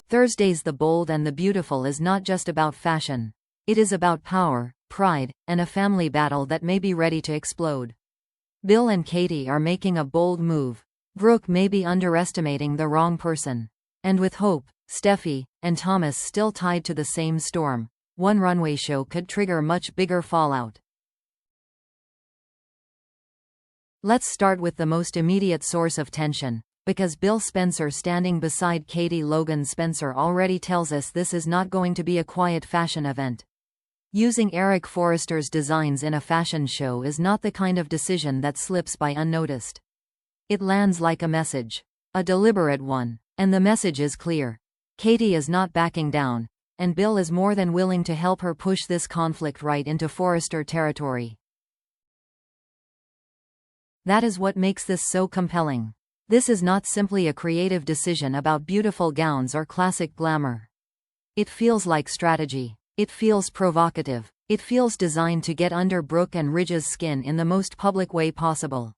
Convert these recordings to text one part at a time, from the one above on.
Thursday's The Bold and the Beautiful is not just about fashion. It is about power, pride, and a family battle that may be ready to explode. Bill and Katie are making a bold move. Brooke may be underestimating the wrong person. And with Hope, Steffy, and Thomas still tied to the same storm, one runway show could trigger much bigger fallout. Let's start with the most immediate source of tension. Because Bill Spencer standing beside Katie Logan Spencer already tells us this is not going to be a quiet fashion event. Using Eric Forrester's designs in a fashion show is not the kind of decision that slips by unnoticed. It lands like a message. A deliberate one. And the message is clear. Katie is not backing down, and Bill is more than willing to help her push this conflict right into Forrester territory. That is what makes this so compelling. This is not simply a creative decision about beautiful gowns or classic glamour. It feels like strategy. It feels provocative. It feels designed to get under Brooke and Ridge's skin in the most public way possible.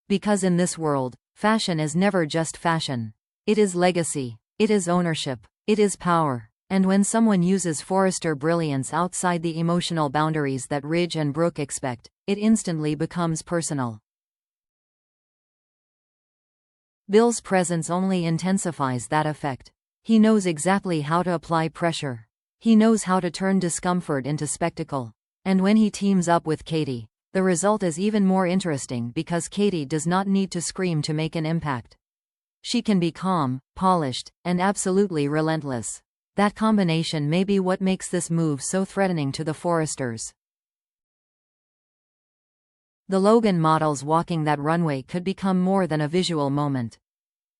Because in this world, fashion is never just fashion. It is legacy. It is ownership. It is power. And when someone uses Forrester brilliance outside the emotional boundaries that Ridge and Brooke expect, it instantly becomes personal. Bill's presence only intensifies that effect. He knows exactly how to apply pressure. He knows how to turn discomfort into spectacle. And when he teams up with Katie, the result is even more interesting because Katie does not need to scream to make an impact. She can be calm, polished, and absolutely relentless. That combination may be what makes this move so threatening to the Forresters. The Logan models walking that runway could become more than a visual moment.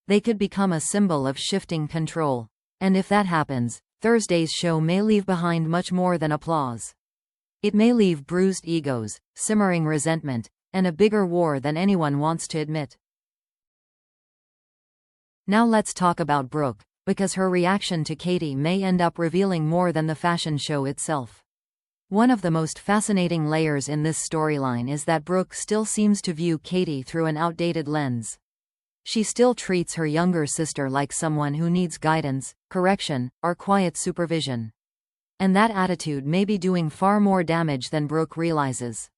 They could become a symbol of shifting control. And if that happens, Thursday's show may leave behind much more than applause. It may leave bruised egos, simmering resentment, and a bigger war than anyone wants to admit. Now let's talk about Brooke, because her reaction to Katie may end up revealing more than the fashion show itself. One of the most fascinating layers in this storyline is that Brooke still seems to view Katie through an outdated lens. She still treats her younger sister like someone who needs guidance, correction, or quiet supervision. And that attitude may be doing far more damage than Brooke realizes.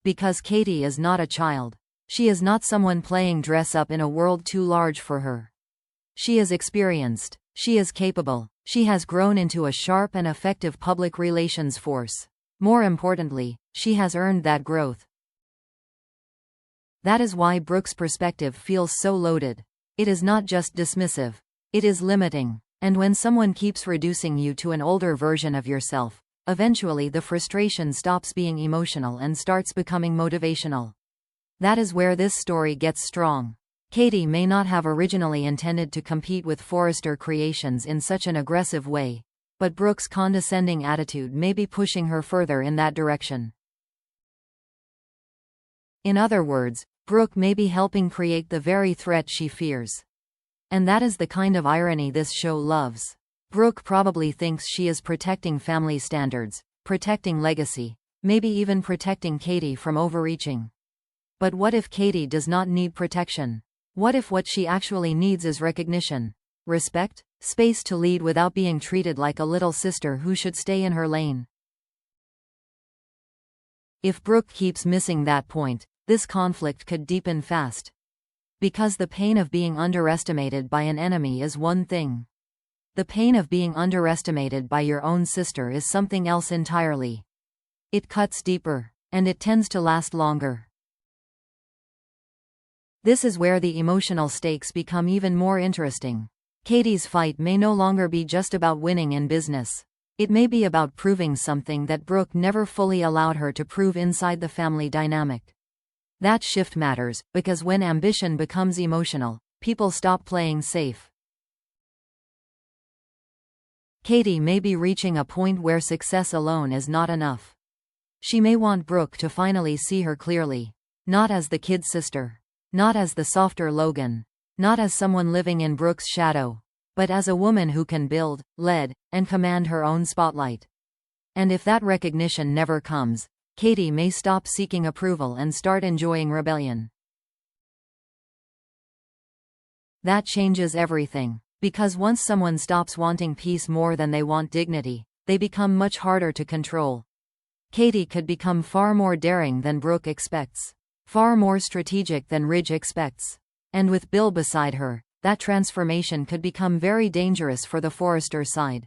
Because Katie is not a child. She is not someone playing dress-up in a world too large for her. She is experienced. She is capable. She has grown into a sharp and effective public relations force. More importantly, she has earned that growth. That is why Brooke's perspective feels so loaded. It is not just dismissive. It is limiting. And when someone keeps reducing you to an older version of yourself, eventually the frustration stops being emotional and starts becoming motivational. That is where this story gets strong. Katie may not have originally intended to compete with Forrester creations in such an aggressive way, but Brooke's condescending attitude may be pushing her further in that direction. In other words, Brooke may be helping create the very threat she fears. And that is the kind of irony this show loves. Brooke probably thinks she is protecting family standards, protecting legacy, maybe even protecting Katie from overreaching. But what if Katie does not need protection? What if what she actually needs is recognition, respect, space to lead without being treated like a little sister who should stay in her lane? If Brooke keeps missing that point, this conflict could deepen fast. Because the pain of being underestimated by an enemy is one thing. The pain of being underestimated by your own sister is something else entirely. It cuts deeper, and it tends to last longer. This is where the emotional stakes become even more interesting. Katie's fight may no longer be just about winning in business. It may be about proving something that Brooke never fully allowed her to prove inside the family dynamic. That shift matters, because when ambition becomes emotional, people stop playing safe. Katie may be reaching a point where success alone is not enough. She may want Brooke to finally see her clearly. Not as the kid sister. Not as the softer Logan. Not as someone living in Brooke's shadow. But as a woman who can build, lead, and command her own spotlight. And if that recognition never comes, Katie may stop seeking approval and start enjoying rebellion. That changes everything. Because once someone stops wanting peace more than they want dignity, they become much harder to control. Katie could become far more daring than Brooke expects. Far more strategic than Ridge expects. And with Bill beside her, that transformation could become very dangerous for the Forrester side.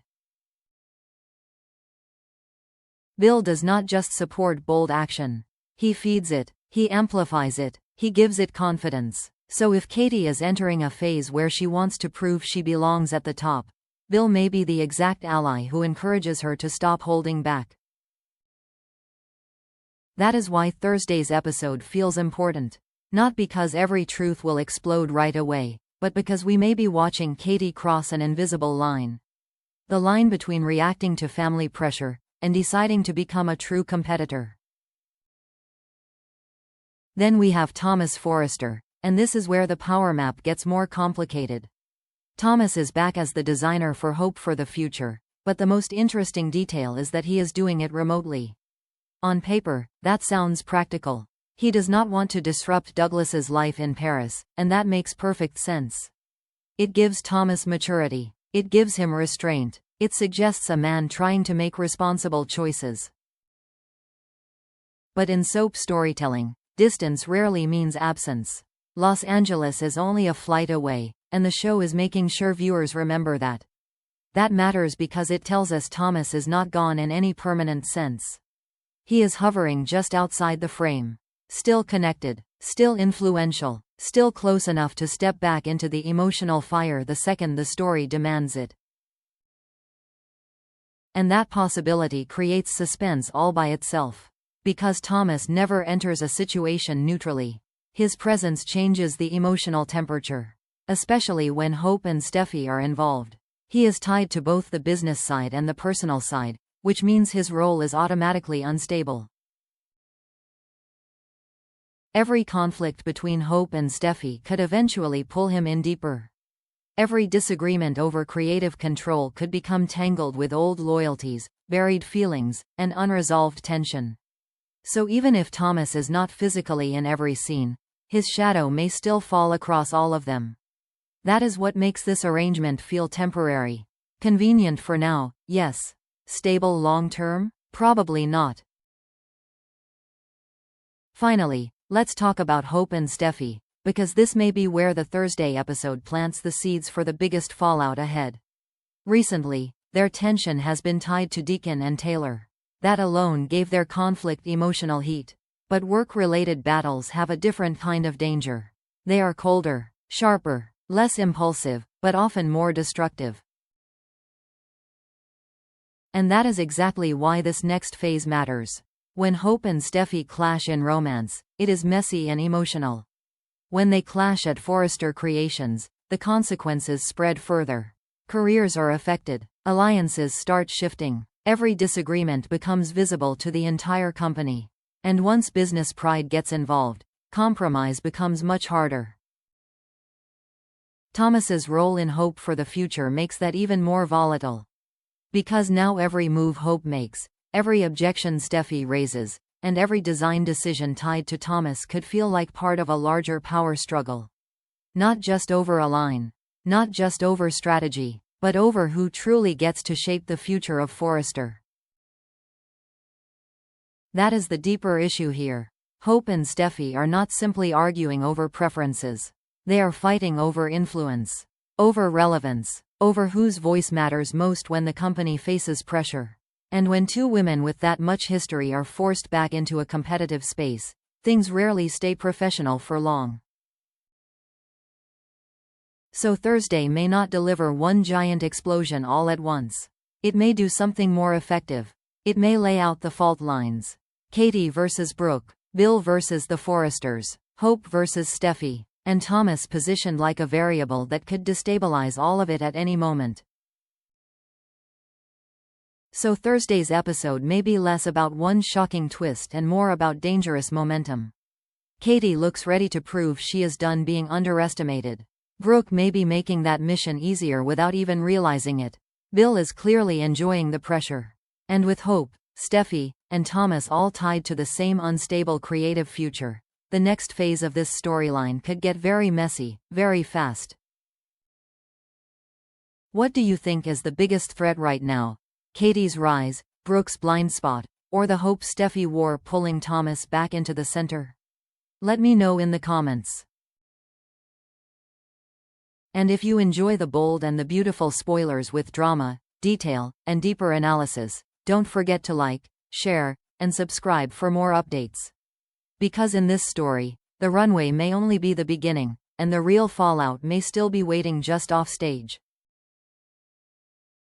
Bill does not just support bold action. He feeds it, he amplifies it, he gives it confidence. So if Katie is entering a phase where she wants to prove she belongs at the top, Bill may be the exact ally who encourages her to stop holding back. That is why Thursday's episode feels important. Not because every truth will explode right away, but because we may be watching Katie cross an invisible line. The line between reacting to family pressure and deciding to become a true competitor. Then we have Thomas Forrester, and this is where the power map gets more complicated. Thomas is back as the designer for hope for the future, but the most interesting detail is that he is doing it remotely. On paper, that sounds practical. He does not want to disrupt Douglas's life in Paris, and that makes perfect sense. It gives Thomas maturity. It gives him restraint. It suggests a man trying to make responsible choices. But in soap storytelling, distance rarely means absence. Los Angeles is only a flight away, and the show is making sure viewers remember that. That matters because it tells us Thomas is not gone in any permanent sense. He is hovering just outside the frame. Still connected, still influential, still close enough to step back into the emotional fire the second the story demands it. And that possibility creates suspense all by itself. Because Thomas never enters a situation neutrally. His presence changes the emotional temperature. Especially when Hope and Steffy are involved. He is tied to both the business side and the personal side, which means his role is automatically unstable. Every conflict between Hope and Steffy could eventually pull him in deeper. Every disagreement over creative control could become tangled with old loyalties, buried feelings, and unresolved tension. So even if Thomas is not physically in every scene, his shadow may still fall across all of them. That is what makes this arrangement feel temporary. Convenient for now, yes. Stable long-term? Probably not. Finally, let's talk about Hope and Steffy, because this may be where the Thursday episode plants the seeds for the biggest fallout ahead. Recently, their tension has been tied to Deacon and Taylor. That alone gave their conflict emotional heat. But work-related battles have a different kind of danger. They are colder, sharper, less impulsive, but often more destructive. And that is exactly why this next phase matters. When Hope and Steffy clash in romance, it is messy and emotional. When they clash at Forrester Creations, the consequences spread further. Careers are affected. Alliances start shifting. Every disagreement becomes visible to the entire company. And once business pride gets involved, compromise becomes much harder. Thomas's role in Hope for the future makes that even more volatile. Because now every move Hope makes, every objection Steffy raises, and every design decision tied to Thomas could feel like part of a larger power struggle. Not just over a line. Not just over strategy, but over who truly gets to shape the future of Forrester. That is the deeper issue here. Hope and Steffy are not simply arguing over preferences. They are fighting over influence. Over relevance. Over whose voice matters most when the company faces pressure. And when two women with that much history are forced back into a competitive space, things rarely stay professional for long. So Thursday may not deliver one giant explosion all at once. It may do something more effective. It may lay out the fault lines. Katie versus Brooke, Bill versus the Forresters, Hope versus Steffy, and Thomas positioned like a variable that could destabilize all of it at any moment. So Thursday's episode may be less about one shocking twist and more about dangerous momentum. Katie looks ready to prove she is done being underestimated. Brooke may be making that mission easier without even realizing it. Bill is clearly enjoying the pressure. And with Hope, Steffy, and Thomas all tied to the same unstable creative future. The next phase of this storyline could get very messy, very fast. What do you think is the biggest threat right now? Katie's rise, Brooke's blind spot, or the hope Steffy wore pulling Thomas back into the center? Let me know in the comments. And if you enjoy the bold and the beautiful spoilers with drama, detail, and deeper analysis, don't forget to like, share, and subscribe for more updates. Because in this story, the runway may only be the beginning, and the real fallout may still be waiting just off stage.